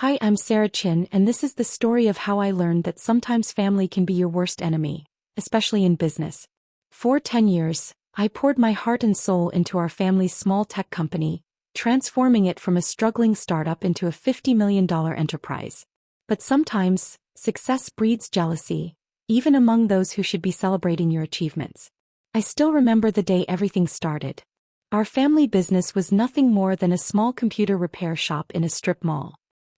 Hi, I'm Sarah Chin, and this is the story of how I learned that sometimes family can be your worst enemy, especially in business. For 10 years, I poured my heart and soul into our family's small tech company, transforming it from a struggling startup into a $50 million enterprise. But sometimes, success breeds jealousy, even among those who should be celebrating your achievements. I still remember the day everything started. Our family business was nothing more than a small computer repair shop in a strip mall.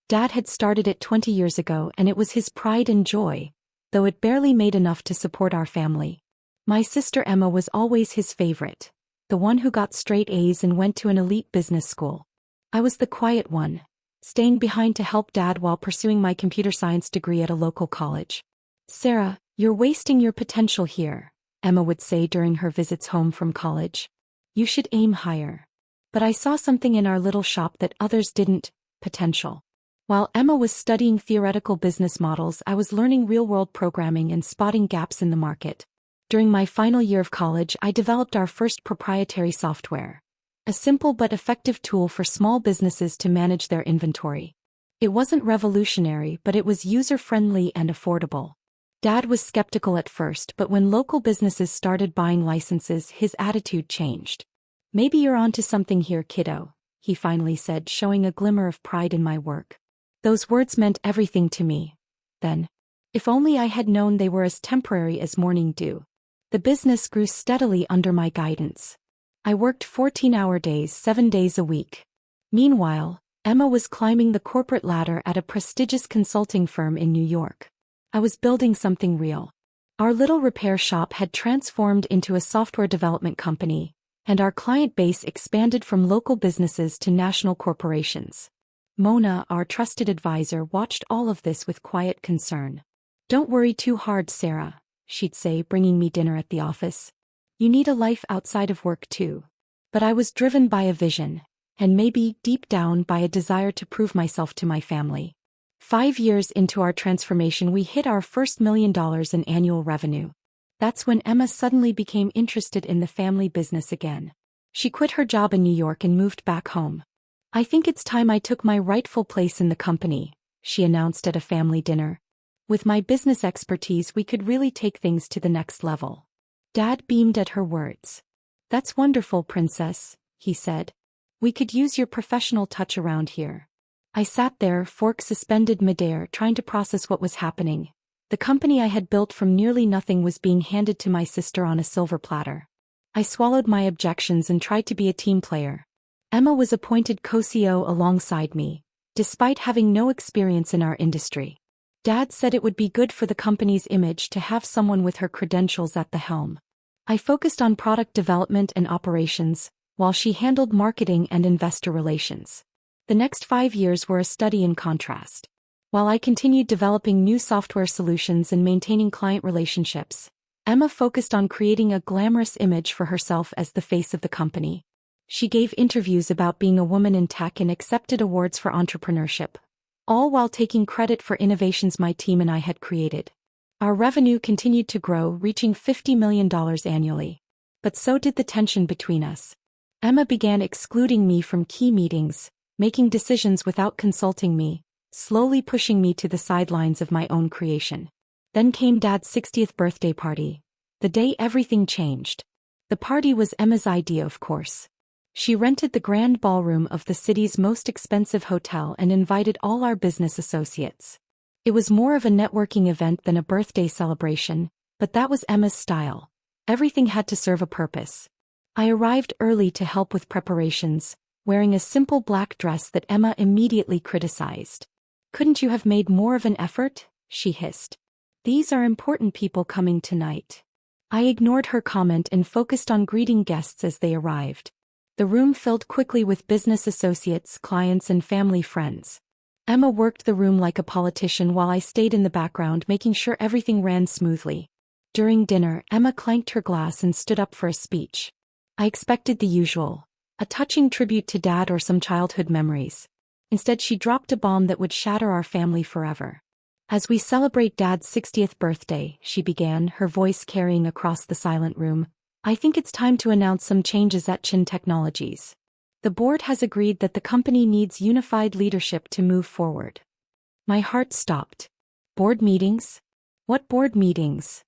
Dad had started it 20 years ago, and it was his pride and joy, though it barely made enough to support our family. My sister Emma was always his favorite, the one who got straight A's and went to an elite business school. I was the quiet one, staying behind to help Dad while pursuing my computer science degree at a local college. "Sarah, you're wasting your potential here," Emma would say during her visits home from college. "You should aim higher." But I saw something in our little shop that others didn't: potential. While Emma was studying theoretical business models, I was learning real-world programming and spotting gaps in the market. During my final year of college, I developed our first proprietary software, a simple but effective tool for small businesses to manage their inventory. It wasn't revolutionary, but it was user-friendly and affordable. Dad was skeptical at first, but when local businesses started buying licenses, his attitude changed. "Maybe you're onto something here, kiddo," he finally said, showing a glimmer of pride in my work. Those words meant everything to me then. If only I had known they were as temporary as morning dew. The business grew steadily under my guidance. I worked 14-hour days, 7 days a week. Meanwhile, Emma was climbing the corporate ladder at a prestigious consulting firm in New York. I was building something real. Our little repair shop had transformed into a software development company, and our client base expanded from local businesses to national corporations. Mona, our trusted advisor, watched all of this with quiet concern. "Don't worry too hard, Sarah," she'd say, bringing me dinner at the office. "You need a life outside of work too." But I was driven by a vision, and maybe, deep down, by a desire to prove myself to my family. 5 years into our transformation, we hit our first $1 million in annual revenue. That's when Emma suddenly became interested in the family business again. She quit her job in New York and moved back home. "I think it's time I took my rightful place in the company," she announced at a family dinner. "With my business expertise, we could really take things to the next level." Dad beamed at her words. "That's wonderful, Princess," he said. "We could use your professional touch around here." I sat there, fork suspended midair, trying to process what was happening. The company I had built from nearly nothing was being handed to my sister on a silver platter. I swallowed my objections and tried to be a team player. Emma was appointed co-CEO alongside me, despite having no experience in our industry. Dad said it would be good for the company's image to have someone with her credentials at the helm. I focused on product development and operations, while she handled marketing and investor relations. The next 5 years were a study in contrast. While I continued developing new software solutions and maintaining client relationships, Emma focused on creating a glamorous image for herself as the face of the company. She gave interviews about being a woman in tech and accepted awards for entrepreneurship, all while taking credit for innovations my team and I had created. Our revenue continued to grow, reaching $50 million annually. But so did the tension between us. Emma began excluding me from key meetings, making decisions without consulting me, slowly pushing me to the sidelines of my own creation. Then came Dad's 60th birthday party, the day everything changed. The party was Emma's idea, of course. She rented the grand ballroom of the city's most expensive hotel and invited all our business associates. It was more of a networking event than a birthday celebration, but that was Emma's style. Everything had to serve a purpose. I arrived early to help with preparations, wearing a simple black dress that Emma immediately criticized. "Couldn't you have made more of an effort?" she hissed. "These are important people coming tonight." I ignored her comment and focused on greeting guests as they arrived. The room filled quickly with business associates, clients, and family friends. Emma worked the room like a politician while I stayed in the background, making sure everything ran smoothly. During dinner, Emma clanked her glass and stood up for a speech. I expected the usual: a touching tribute to Dad or some childhood memories. Instead, she dropped a bomb that would shatter our family forever. "As we celebrate Dad's 60th birthday," she began, her voice carrying across the silent room, "I think it's time to announce some changes at Chin Technologies. The board has agreed that the company needs unified leadership to move forward. My heart stopped. Board meetings? What board meetings?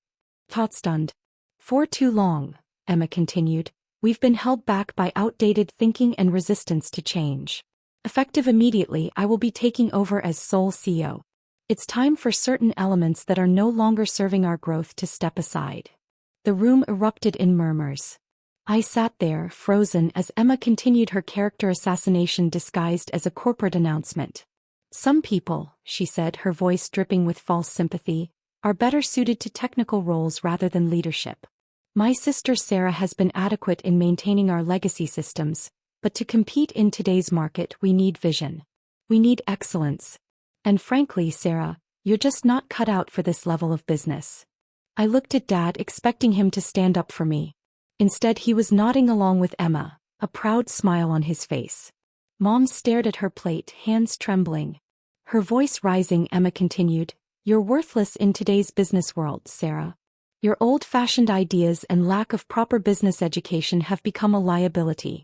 Thought stunned. For too long, Emma continued. We've been held back by outdated thinking and resistance to change. Effective immediately, I will be taking over as sole CEO. It's time for certain elements that are no longer serving our growth to step aside. The room erupted in murmurs. I sat there, frozen, as Emma continued her character assassination disguised as a corporate announcement. Some people, she said, her voice dripping with false sympathy, are better suited to technical roles rather than leadership. My sister Sarah has been adequate in maintaining our legacy systems, but to compete in today's market we need vision. We need excellence. And frankly, Sarah, you're just not cut out for this level of business. I looked at Dad expecting him to stand up for me. Instead he was nodding along with Emma, a proud smile on his face. Mom stared at her plate, hands trembling. Her voice rising, Emma continued, "You're worthless in today's business world, Sarah. Your old-fashioned ideas and lack of proper business education have become a liability.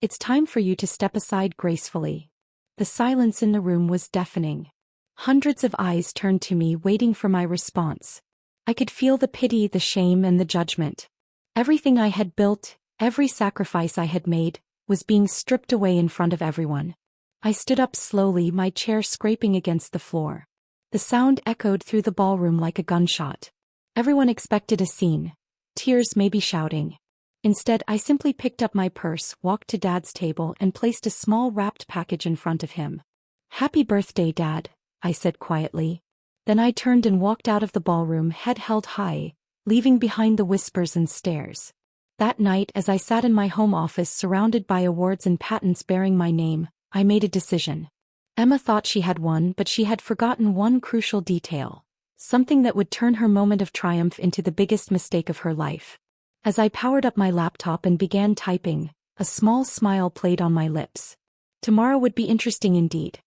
It's time for you to step aside gracefully." The silence in the room was deafening. Hundreds of eyes turned to me, waiting for my response. I could feel the pity, the shame, and the judgment. Everything I had built, every sacrifice I had made, was being stripped away in front of everyone. I stood up slowly, my chair scraping against the floor. The sound echoed through the ballroom like a gunshot. Everyone expected a scene. Tears, maybe shouting. Instead, I simply picked up my purse, walked to Dad's table, and placed a small wrapped package in front of him. "Happy birthday, Dad," I said quietly. Then I turned and walked out of the ballroom, head held high, leaving behind the whispers and stares. That night, as I sat in my home office surrounded by awards and patents bearing my name, I made a decision. Emma thought she had won, but she had forgotten one crucial detail. Something that would turn her moment of triumph into the biggest mistake of her life. As I powered up my laptop and began typing, a small smile played on my lips. Tomorrow would be interesting indeed.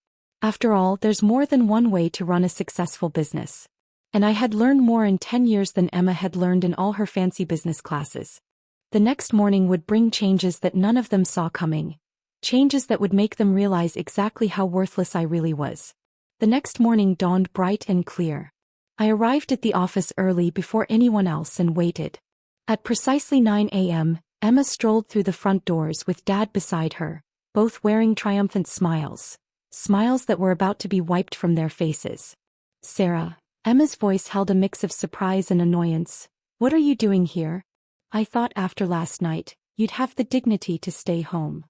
After all, there's more than one way to run a successful business. And I had learned more in 10 years than Emma had learned in all her fancy business classes. The next morning would bring changes that none of them saw coming. Changes that would make them realize exactly how worthless I really was. The next morning dawned bright and clear. I arrived at the office early before anyone else and waited. At precisely 9 a.m., Emma strolled through the front doors with Dad beside her, both wearing triumphant smiles. Smiles that were about to be wiped from their faces. "Sarah," Emma's voice held a mix of surprise and annoyance. "What are you doing here? I thought after last night, you'd have the dignity to stay home."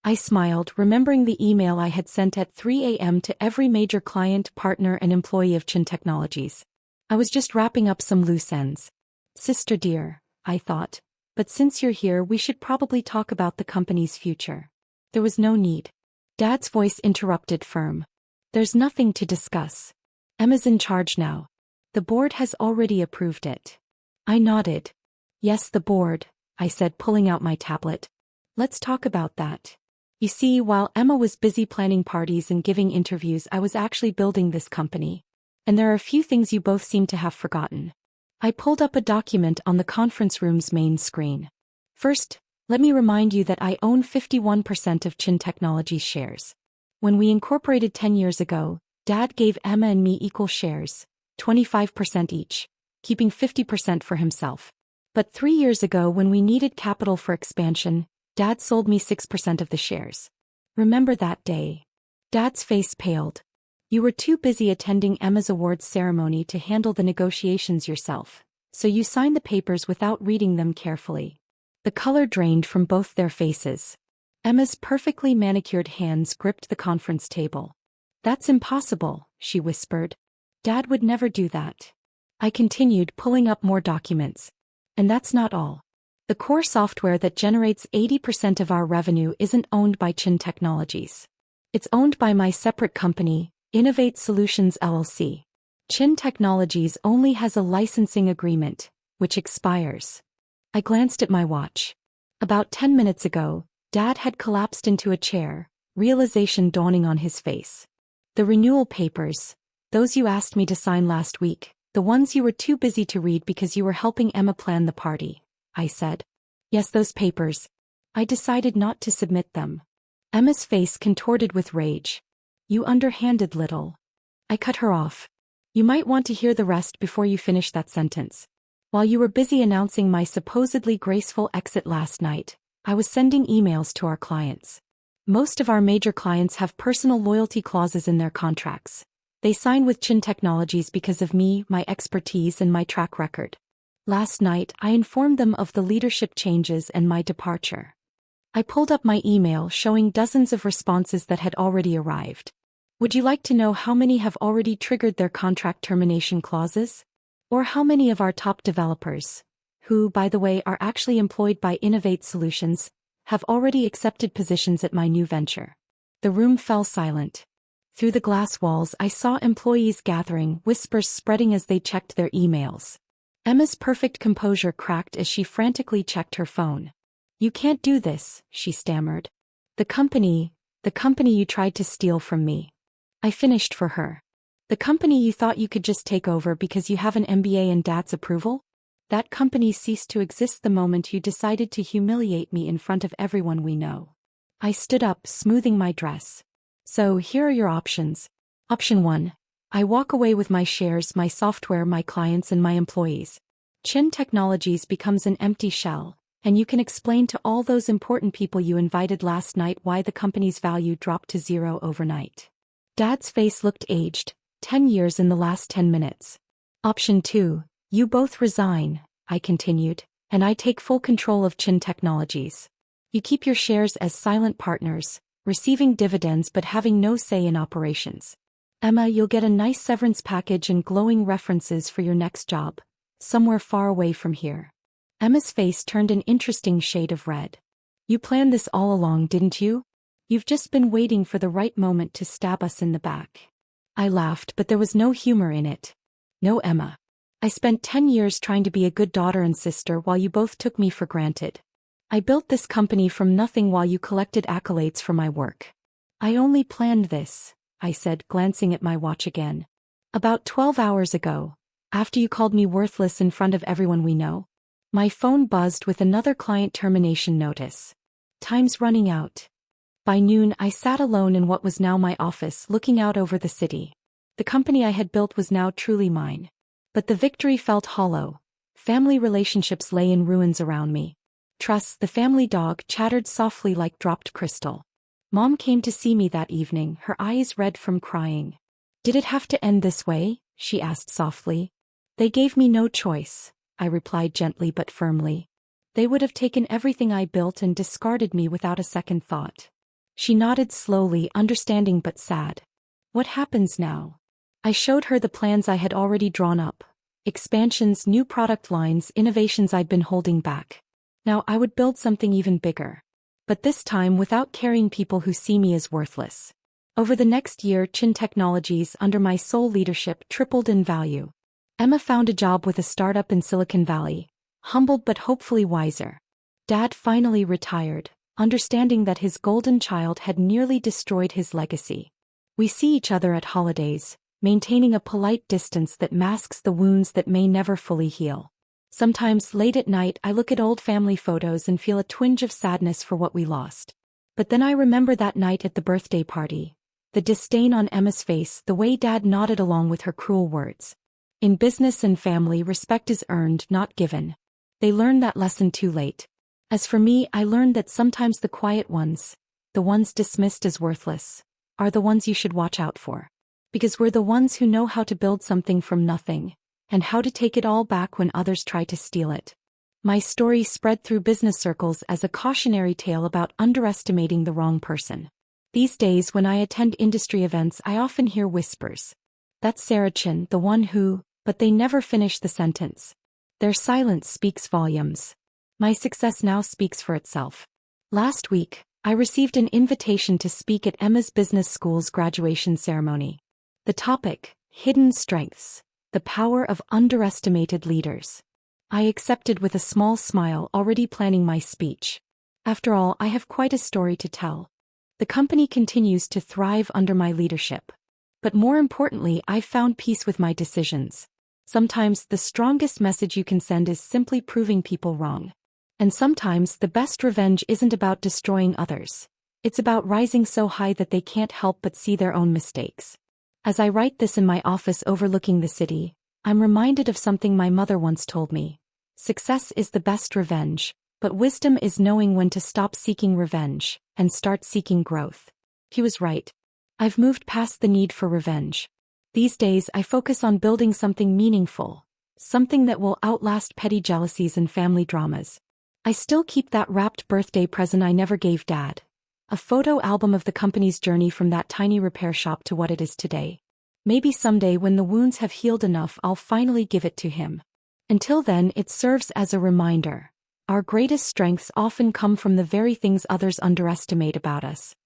I smiled, remembering the email I had sent at 3 a.m. to every major client, partner, and employee of Chin Technologies. I was just wrapping up some loose ends. "Sister dear," I thought, "but since you're here we should probably talk about the company's future." There was no need. Dad's voice interrupted, firm. "There's nothing to discuss. Emma's in charge now. The board has already approved it." I nodded. "Yes, the board," I said, pulling out my tablet. "Let's talk about that. You see, while Emma was busy planning parties and giving interviews, I was actually building this company. And there are a few things you both seem to have forgotten." I pulled up a document on the conference room's main screen. "First, let me remind you that I own 51% of Chin Technologies shares. When we incorporated 10 years ago, Dad gave Emma and me equal shares, 25% each, keeping 50% for himself. But 3 years ago, when we needed capital for expansion, Dad sold me 6% of the shares. Remember that day?" Dad's face paled. "You were too busy attending Emma's awards ceremony to handle the negotiations yourself, so you signed the papers without reading them carefully." The color drained from both their faces. Emma's perfectly manicured hands gripped the conference table. "That's impossible," she whispered. "Dad would never do that." I continued, pulling up more documents. "And that's not all. The core software that generates 80% of our revenue isn't owned by Chin Technologies. It's owned by my separate company, Innovate Solutions LLC. Chin Technologies only has a licensing agreement, which expires." I glanced at my watch. About 10 minutes ago, Dad had collapsed into a chair, realization dawning on his face. "The renewal papers, those you asked me to sign last week, the ones you were too busy to read because you were helping Emma plan the party," I said. "Yes, those papers. I decided not to submit them." Emma's face contorted with rage. "You underhanded little." I cut her off. You might want to hear the rest before you finish that sentence. While you were busy announcing my supposedly graceful exit last night, I was sending emails to our clients. Most of our major clients have personal loyalty clauses in their contracts. They sign with Chin Technologies because of me, my expertise, and my track record. Last night, I informed them of the leadership changes and my departure. I pulled up my email showing dozens of responses that had already arrived. Would you like to know how many have already triggered their contract termination clauses? Or how many of our top developers, who, by the way, are actually employed by Innovate Solutions, have already accepted positions at my new venture? The room fell silent. Through the glass walls, I saw employees gathering, whispers spreading as they checked their emails. Emma's perfect composure cracked as she frantically checked her phone. You can't do this, she stammered. The company you tried to steal from me. I finished for her. The company you thought you could just take over because you have an MBA and Dad's approval? That company ceased to exist the moment you decided to humiliate me in front of everyone we know. I stood up, smoothing my dress. So, here are your options. Option 1. I walk away with my shares, my software, my clients, and my employees. Chin Technologies becomes an empty shell, and you can explain to all those important people you invited last night why the company's value dropped to zero overnight. Dad's face looked aged, 10 years in the last 10 minutes. Option 2. You both resign, I continued, and I take full control of Chin Technologies. You keep your shares as silent partners, receiving dividends but having no say in operations. Emma, you'll get a nice severance package and glowing references for your next job, somewhere far away from here. Emma's face turned an interesting shade of red. You planned this all along, didn't you? You've just been waiting for the right moment to stab us in the back. I laughed, but there was no humor in it. No, Emma. I spent 10 years trying to be a good daughter and sister while you both took me for granted. I built this company from nothing while you collected accolades for my work. I only planned this, I said, glancing at my watch again. About 12 hours ago, after you called me worthless in front of everyone we know. My phone buzzed with another client termination notice. Time's running out. By noon, I sat alone in what was now my office, looking out over the city. The company I had built was now truly mine. But the victory felt hollow. Family relationships lay in ruins around me. Truss, the family dog, chattered softly like dropped crystal. Mom came to see me that evening, her eyes red from crying. Did it have to end this way? She asked softly. They gave me no choice, I replied gently but firmly. They would have taken everything I built and discarded me without a second thought. She nodded slowly, understanding but sad. What happens now? I showed her the plans I had already drawn up. Expansions, new product lines, innovations I'd been holding back. Now I would build something even bigger. But this time without carrying people who see me as worthless. Over the next year, Chin Technologies, under my sole leadership, tripled in value. Emma found a job with a startup in Silicon Valley, humbled but hopefully wiser. Dad finally retired, understanding that his golden child had nearly destroyed his legacy. We see each other at holidays, maintaining a polite distance that masks the wounds that may never fully heal. Sometimes, late at night, I look at old family photos and feel a twinge of sadness for what we lost. But then I remember that night at the birthday party. The disdain on Emma's face, the way Dad nodded along with her cruel words. In business and family, respect is earned, not given. They learned that lesson too late. As for me, I learned that sometimes the quiet ones, the ones dismissed as worthless, are the ones you should watch out for. Because we're the ones who know how to build something from nothing, and how to take it all back when others try to steal it. My story spread through business circles as a cautionary tale about underestimating the wrong person. These days, when I attend industry events, I often hear whispers. That's Sarah Chin, the one who, but they never finish the sentence. Their silence speaks volumes. My success now speaks for itself. Last week, I received an invitation to speak at Emma's Business School's graduation ceremony. The topic, Hidden Strengths, the Power of Underestimated Leaders. I accepted with a small smile, already planning my speech. After all, I have quite a story to tell. The company continues to thrive under my leadership. But more importantly, I've found peace with my decisions. Sometimes the strongest message you can send is simply proving people wrong. And sometimes the best revenge isn't about destroying others. It's about rising so high that they can't help but see their own mistakes. As I write this in my office overlooking the city, I'm reminded of something my mother once told me. Success is the best revenge, but wisdom is knowing when to stop seeking revenge and start seeking growth. He was right. I've moved past the need for revenge. These days I focus on building something meaningful, something that will outlast petty jealousies and family dramas. I still keep that wrapped birthday present I never gave Dad. A photo album of the company's journey from that tiny repair shop to what it is today. Maybe someday when the wounds have healed enough I'll finally give it to him. Until then it serves as a reminder. Our greatest strengths often come from the very things others underestimate about us.